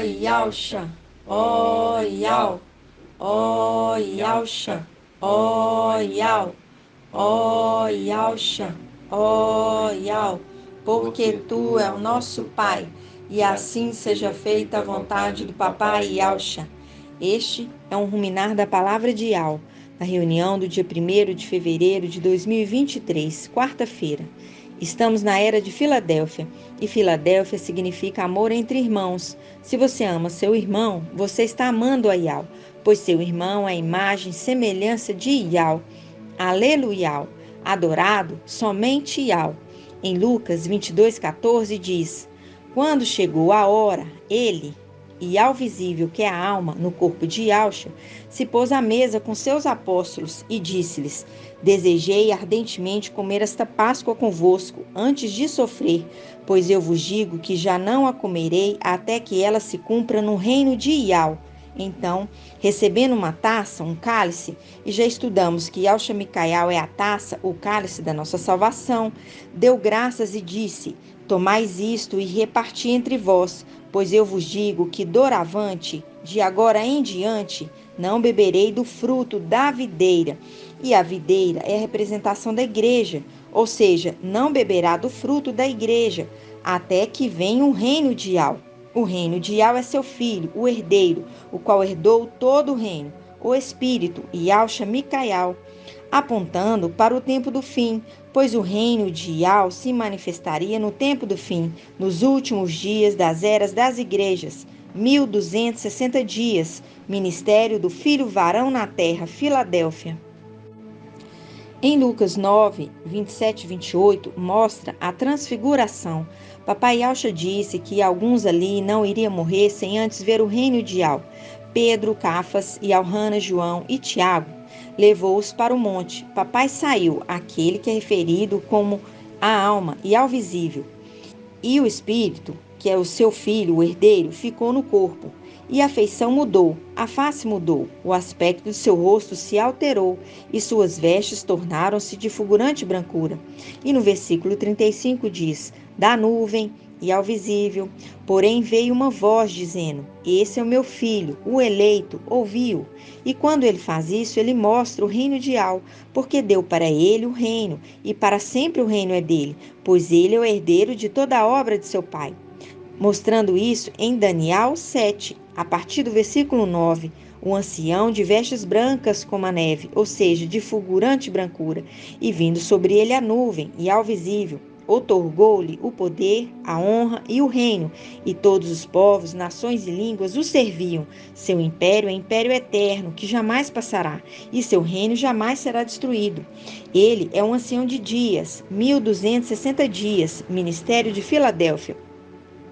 Yalcha, ó Yal, ó Yalcha, ó Yal, ó Yalcha, ó Yal, porque tu é o nosso Pai, e assim seja feita a vontade do Papai Yalcha. Este é um ruminar da palavra de Yal, na reunião do dia 1º de fevereiro de 2023, quarta-feira. Estamos na era de Filadélfia, e Filadélfia significa amor entre irmãos. Se você ama seu irmão, você está amando a Yal, pois seu irmão é a imagem e semelhança de Yal. Aleluia! Adorado somente Yal. Em Lucas 22,14 diz: quando chegou a hora, ele, Yal visível, que é a alma no corpo de Yalcha, se pôs à mesa com seus apóstolos e disse-lhes: desejei ardentemente comer esta Páscoa convosco antes de sofrer, pois eu vos digo que já não a comerei até que ela se cumpra no reino de Yal. Então, recebendo uma taça, um cálice, e já estudamos que Yalcha Micael é a taça, o cálice da nossa salvação, deu graças e disse: tomais isto e reparti entre vós, pois eu vos digo que doravante, de agora em diante, não beberei do fruto da videira. E a videira é a representação da igreja, ou seja, não beberá do fruto da igreja, até que venha o reino de Yal. O reino de Yal é seu filho, o herdeiro, o qual herdou todo o reino, o Espírito, Yalcha Micael, apontando para o tempo do fim, pois o reino de Yal se manifestaria no tempo do fim, nos últimos dias das eras das igrejas, 1260 dias, ministério do Filho varão na terra, Filadélfia. Em Lucas 9, 27 e 28, mostra a transfiguração. Papai Yalcha disse que alguns ali não iriam morrer sem antes ver o reino de Yal. Pedro, Cafas, Yalhana, João e Tiago levou-os para o monte. Papai saiu, aquele que é referido como a alma e ao visível. E o espírito, que é o seu filho, o herdeiro, ficou no corpo. E a feição mudou, a face mudou, o aspecto do seu rosto se alterou, e suas vestes tornaram-se de fulgurante brancura. E no versículo 35 diz: da nuvem e ao visível, porém veio uma voz dizendo: esse é o meu filho, o eleito, ouvi-o. E quando ele faz isso, ele mostra o reino de Yal, porque deu para ele o reino, e para sempre o reino é dele, pois ele é o herdeiro de toda a obra de seu pai. Mostrando isso em Daniel 7, a partir do versículo 9, o ancião de vestes brancas como a neve, ou seja, de fulgurante brancura, e vindo sobre ele a nuvem e ao visível, outorgou-lhe o poder, a honra e o reino, e todos os povos, nações e línguas o serviam. Seu império é império eterno, que jamais passará, e seu reino jamais será destruído. Ele é um ancião de dias, 1260 dias, ministério de Filadélfia.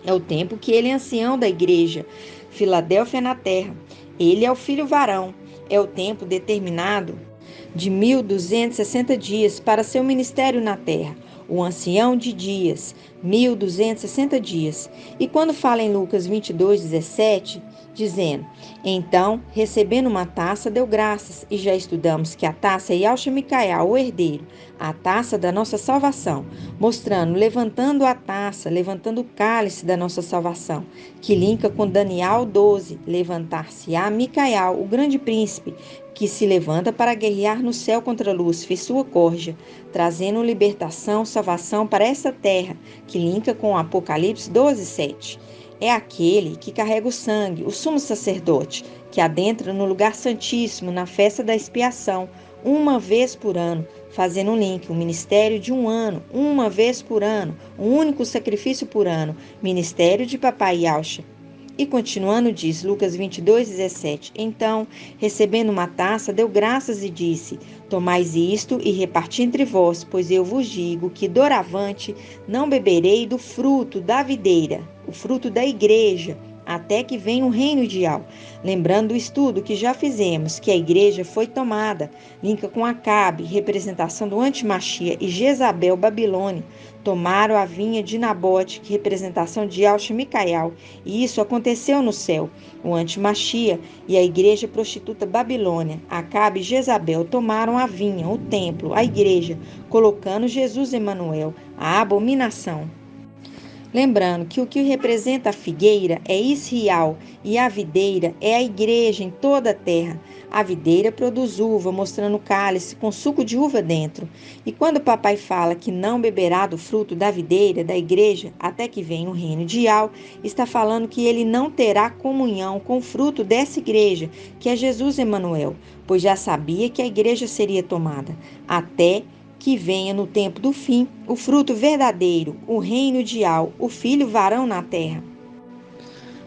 É o tempo que ele é ancião da igreja, Filadélfia na terra. Ele é o filho varão. É o tempo determinado de 1260 dias para seu ministério na terra. O ancião de dias, 1260 dias. E quando fala em Lucas 22:17, dizendo: então, recebendo uma taça, deu graças, e já estudamos que a taça é Yalcha Micael, o herdeiro, a taça da nossa salvação, mostrando, levantando a taça, levantando o cálice da nossa salvação, que linka com Daniel 12, levantar-se-á Micael, o grande príncipe, que se levanta para guerrear no céu contra Lúcifer, sua corja, trazendo libertação, salvação para esta terra, que linka com Apocalipse 12:7. É aquele que carrega o sangue, o sumo sacerdote, que adentra no lugar santíssimo na festa da expiação, uma vez por ano, fazendo um link, um ministério de um ano, uma vez por ano, um único sacrifício por ano, ministério de Papai Yalcha. E continuando diz, Lucas 22:17, então, recebendo uma taça, deu graças e disse: tomais isto e reparti entre vós, pois eu vos digo que doravante não beberei do fruto da videira, o fruto da igreja, até que venha o reino de Yal. Lembrando o estudo que já fizemos, que a igreja foi tomada, linka com Acabe, representação do antimachia, e Jezabel, Babilônia, tomaram a vinha de Nabote, que representação de Yalcha Micael, e isso aconteceu no céu. O antimachia e a igreja prostituta Babilônia, Acabe e Jezabel tomaram a vinha, o templo, a igreja, colocando Jesus Emanuel, a abominação. Lembrando que o que representa a figueira é Israel e a videira é a igreja em toda a terra. A videira produz uva, mostrando o cálice com suco de uva dentro. E quando o papai fala que não beberá do fruto da videira, da igreja, até que venha o reino de Yau, está falando que ele não terá comunhão com o fruto dessa igreja, que é Jesus Emanuel, pois já sabia que a igreja seria tomada, até que venha no tempo do fim o fruto verdadeiro, o reino de Yau, o filho varão na terra.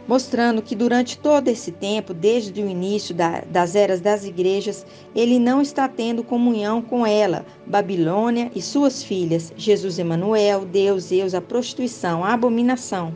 Mostrando que durante todo esse tempo, desde o início das eras das igrejas, ele não está tendo comunhão com ela, Babilônia e suas filhas, Jesus Emanuel, Deus, Zeus, a prostituição, a abominação.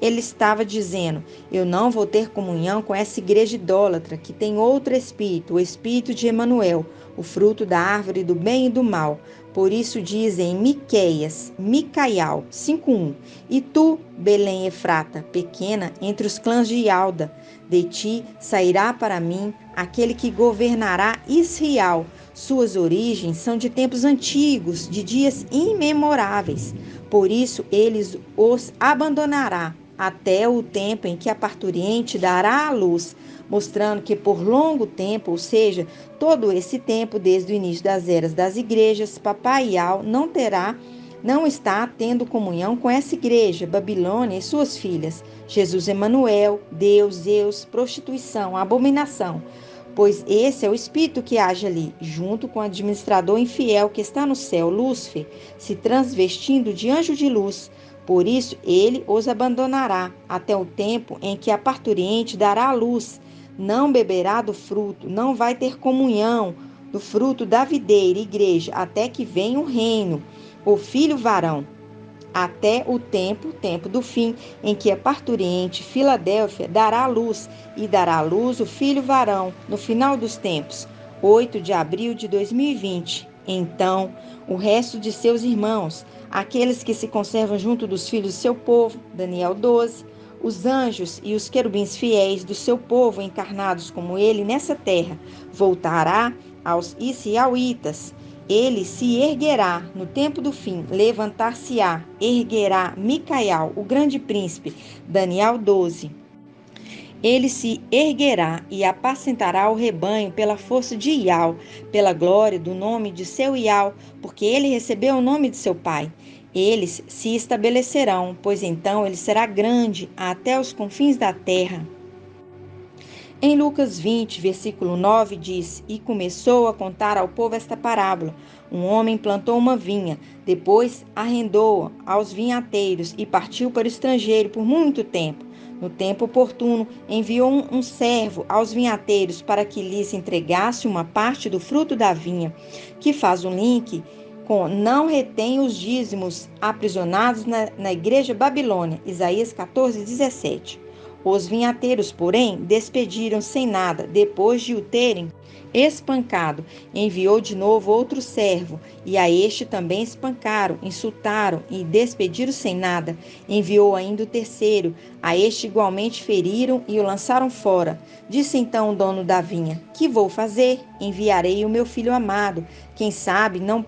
Ele estava dizendo: eu não vou ter comunhão com essa igreja idólatra, que tem outro espírito, o espírito de Emanuel, o fruto da árvore do bem e do mal. Por isso diz em Micaial 5:1: E tu, Belém Efrata, pequena entre os clãs de Alda, de ti sairá para mim aquele que governará Israel. Suas origens são de tempos antigos, de dias imemoráveis. Por isso eles os abandonará até o tempo em que a parturiente dará à luz, mostrando que por longo tempo, ou seja, todo esse tempo, desde o início das eras das igrejas, Papai Yau não está tendo comunhão com essa igreja, Babilônia e suas filhas, Jesus Emanuel, Deus, Zeus, prostituição, abominação, pois esse é o espírito que age ali, junto com o administrador infiel que está no céu, Lúcifer, se transvestindo de anjo de luz. Por isso, ele os abandonará até o tempo em que a parturiente dará à luz. Não beberá do fruto, não vai ter comunhão do fruto da videira, igreja, até que venha o reino, o filho varão. Até o tempo do fim, em que a parturiente Filadélfia dará à luz, e dará à luz o filho varão, no final dos tempos, 8 de abril de 2020. Então, o resto de seus irmãos, aqueles que se conservam junto dos filhos do seu povo, Daniel 12, os anjos e os querubins fiéis do seu povo encarnados como ele nessa terra, voltará aos israelitas. Ele se erguerá no tempo do fim, levantar-se-á, erguerá Micaial, o grande príncipe, Daniel 12. Ele se erguerá e apacentará o rebanho pela força de Iau, pela glória do nome de seu Iau, porque ele recebeu o nome de seu pai. Eles se estabelecerão, pois então ele será grande até os confins da terra. Em Lucas 20, versículo 9, diz: E começou a contar ao povo esta parábola. Um homem plantou uma vinha, depois arrendou-a aos vinhateiros e partiu para o estrangeiro por muito tempo. No tempo oportuno, enviou um servo aos vinhateiros para que lhes entregasse uma parte do fruto da vinha, que faz um link com não retém os dízimos aprisionados na igreja Babilônia, Isaías 14, 17. Os vinhateiros, porém, despediram sem nada, depois de o terem espancado. Enviou de novo outro servo, e a este também espancaram, insultaram e despediram sem nada. Enviou ainda o terceiro, a este igualmente feriram e o lançaram fora. Disse então o dono da vinha: Que vou fazer? Enviarei o meu filho amado. Quem sabe não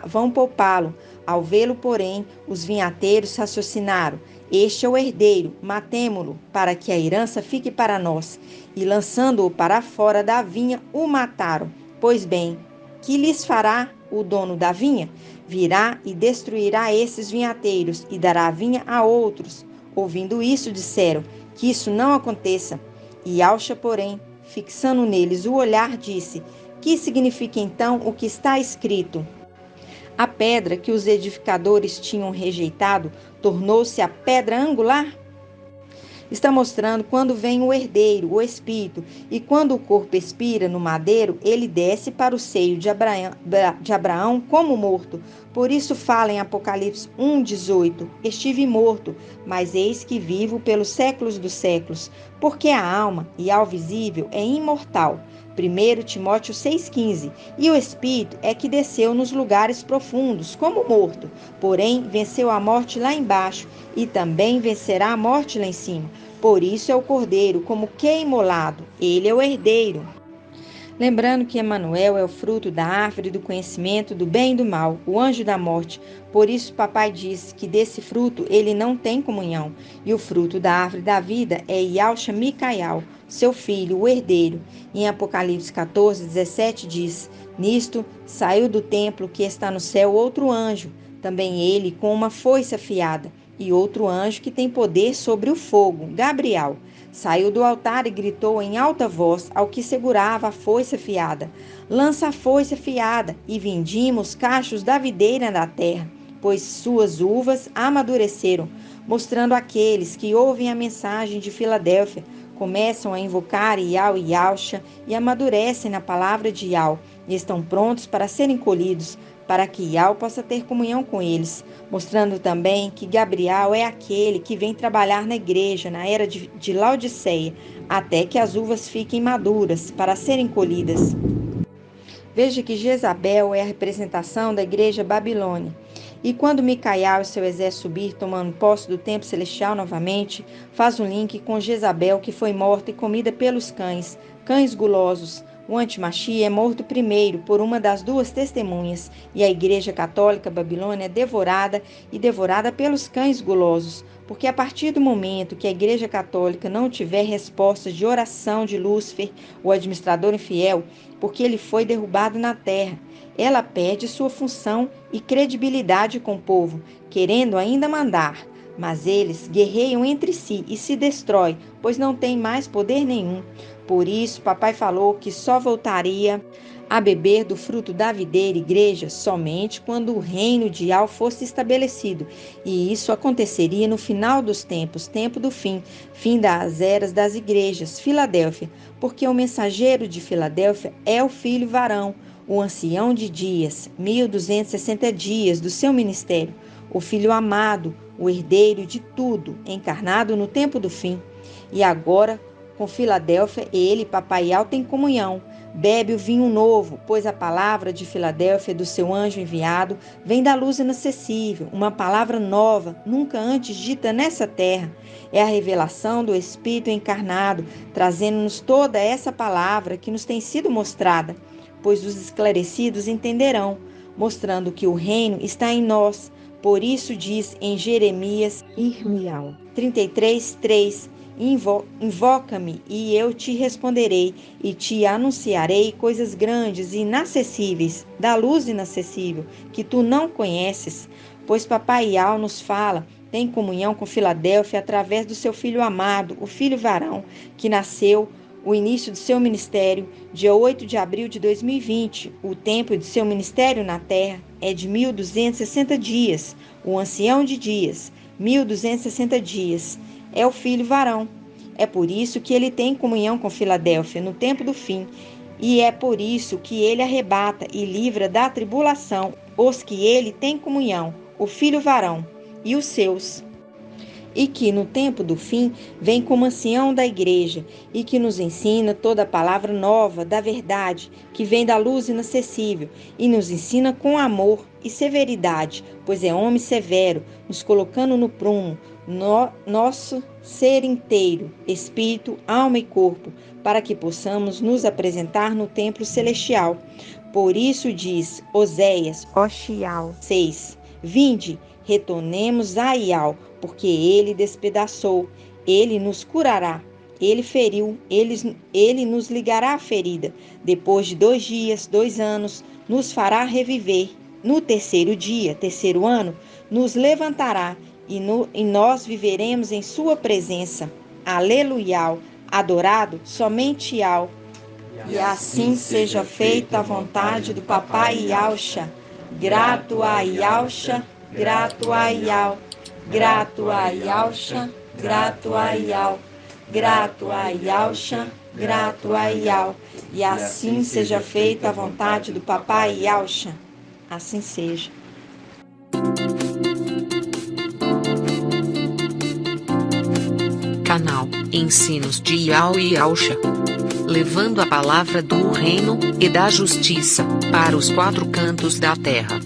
vão poupá-lo. Ao vê-lo, porém, os vinhateiros raciocinaram: Este é o herdeiro, matemo-lo, para que a herança fique para nós. E lançando-o para fora da vinha, o mataram. Pois bem, que lhes fará o dono da vinha? Virá e destruirá esses vinhateiros e dará a vinha a outros. Ouvindo isso, disseram: Que isso não aconteça. E Alcha, porém, fixando neles o olhar, disse: Que significa então o que está escrito? A pedra que os edificadores tinham rejeitado tornou-se a pedra angular? Está mostrando quando vem o herdeiro, o espírito, e quando o corpo expira no madeiro, ele desce para o seio de Abraão como morto. Por isso fala em Apocalipse 1,18: Estive morto, mas eis que vivo pelos séculos dos séculos, porque a alma e ao visível é imortal. 1 Timóteo 6,15. E o Espírito é que desceu nos lugares profundos, como morto, porém venceu a morte lá embaixo, e também vencerá a morte lá em cima. Por isso é o Cordeiro, como que imolado. Ele é o herdeiro. Lembrando que Emanuel é o fruto da árvore do conhecimento do bem e do mal, o anjo da morte. Por isso papai disse que desse fruto ele não tem comunhão. E o fruto da árvore da vida é Yalcha Micaial, seu filho, o herdeiro. Em Apocalipse 14:17 diz: Nisto saiu do templo que está no céu outro anjo, também ele com uma foice afiada, e outro anjo que tem poder sobre o fogo, Gabriel. Saiu do altar e gritou em alta voz ao que segurava a foice afiada: Lança a foice afiada, e vindima os cachos da videira da terra, pois suas uvas amadureceram, mostrando àqueles que ouvem a mensagem de Filadélfia, começam a invocar Iau e Yalcha e amadurecem na palavra de Iau, e estão prontos para serem colhidos, para que Iau possa ter comunhão com eles, mostrando também que Gabriel é aquele que vem trabalhar na igreja na era de Laodiceia, até que as uvas fiquem maduras para serem colhidas. Veja que Jezabel é a representação da igreja Babilônia. E quando Micael e seu exército subir, tomando posse do templo celestial novamente, faz um link com Jezabel, que foi morta e comida pelos cães gulosos. O Antimachia é morto primeiro por uma das duas testemunhas, e a Igreja Católica Babilônia é devorada pelos cães gulosos, porque a partir do momento que a Igreja Católica não tiver respostas de oração de Lúcifer, o administrador infiel, porque ele foi derrubado na terra, ela perde sua função e credibilidade com o povo, querendo ainda mandar. Mas eles guerreiam entre si e se destroem, pois não têm mais poder nenhum. Por isso, papai falou que só voltaria a beber do fruto da videira igreja somente quando o reino de Iau fosse estabelecido. E isso aconteceria no final dos tempos, tempo do fim das eras das igrejas, Filadélfia, porque o mensageiro de Filadélfia é o filho varão, o ancião de dias, 1260 dias do seu ministério, o filho amado, o herdeiro de tudo, encarnado no tempo do fim. E agora, com Filadélfia, ele, papai Iau, tem comunhão. Bebe o vinho novo, pois a palavra de Filadélfia do seu anjo enviado vem da luz inacessível, uma palavra nova, nunca antes dita nessa terra. É a revelação do Espírito encarnado, trazendo-nos toda essa palavra que nos tem sido mostrada, pois os esclarecidos entenderão, mostrando que o reino está em nós. Por isso diz em Jeremias 33:3, Invoca-me e eu te responderei e te anunciarei coisas grandes e inacessíveis, da luz inacessível, que tu não conheces. Pois papai Iau nos fala, tem comunhão com Filadélfia através do seu filho amado, o filho varão, que nasceu o início do seu ministério, dia 8 de abril de 2020. O tempo de seu ministério na terra é de 1260 dias, o ancião de dias, 1260 dias. É o filho varão. É por isso que ele tem comunhão com Filadélfia no tempo do fim, e é por isso que ele arrebata e livra da tribulação os que ele tem comunhão, o filho varão e os seus. E que no tempo do fim vem como ancião da igreja, e que nos ensina toda a palavra nova da verdade, que vem da luz inacessível, e nos ensina com amor e severidade, pois é homem severo, nos colocando no prumo, nosso ser inteiro, espírito, alma e corpo, para que possamos nos apresentar no templo celestial. Por isso diz Oséias, Oxial 6, Vinde, retornemos a Iau, porque ele despedaçou, ele nos curará, ele feriu, ele nos ligará a ferida. Depois de 2 dias, 2 anos, nos fará reviver. No terceiro dia, terceiro ano, nos levantará e nós viveremos em sua presença. Aleluia, adorado somente Iau. E assim seja feita a vontade do papai Yalcha. Grato a Yalcha, grato a Iau. Grato a Yalcha, grato a Iau. Grato a Yalcha, grato a Iau. E assim seja feita a vontade do papai Yalcha. Assim seja. Canal Ensinos de Iau e Yalcha, levando a palavra do reino e da justiça para os 4 cantos da terra.